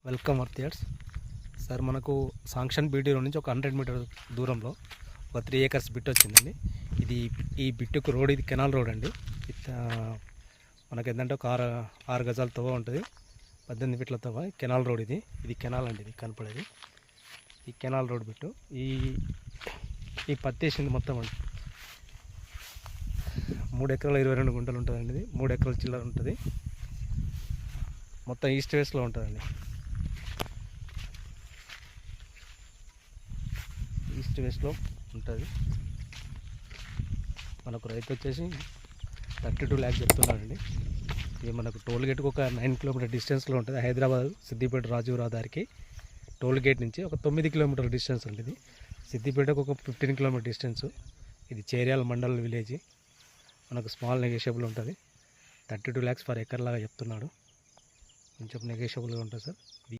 Welcome వర్తియర్స్ sir. మనకు sanction బీటీలో నుంచి ఒక 100 మీటర్ దూరంలో ఒక 3 acres బిట్ వచ్చిందండి. ఈ బిట్టుకు రోడ్, ఇది కెనాల్ రోడ్ అండి. మనకి ఏంటంటే ఒక 6 గజాల తవ్వ ఉంటుంది, 18 ఫీట్ల తవ్వ. కెనాల్ రోడ్ ఇది కెనాల్ అండి. ఇది కనపడేది ఈ కెనాల్ రోడ్ బిట్టు. ఈ పత్తి వేసింది మొత్తం అండి 3 ఎకరాల 22 గుంటలు ఉంటుందండి. ఇది 3 ఎకరాల చిల్లర ఉంటుంది. మొత్తం ఈస్ట్ వెస్ట్లో ఉంటుందండి. ఈస్ట్ వెస్ట్లో ఉంటుంది. మనకు రైతు వచ్చేసి 32 lakhs చెప్తున్నాడండి. ఇది మనకు టోల్ గేట్కి ఒక 9 కిలోమీటర్ డిస్టెన్స్లో ఉంటుంది. హైదరాబాద్ సిద్దిపేట రాజీవ్ రహదారికి టోల్ గేట్ నుంచి ఒక 9 కిలోమీటర్ డిస్టెన్స్ ఉంటుంది. సిద్దిపేటకు ఒక 15 కిలోమీటర్ డిస్టెన్స్. ఇది చేర్యాల మండల్ విలేజ్. మనకు స్మాల్ నెగోషియబుల్ ఉంటుంది. 32 lakhs పర్ ఎకర్ లాగా చెప్తున్నాడు. కొంచెం నెగోషియబుల్గా ఉంటుంది సార్.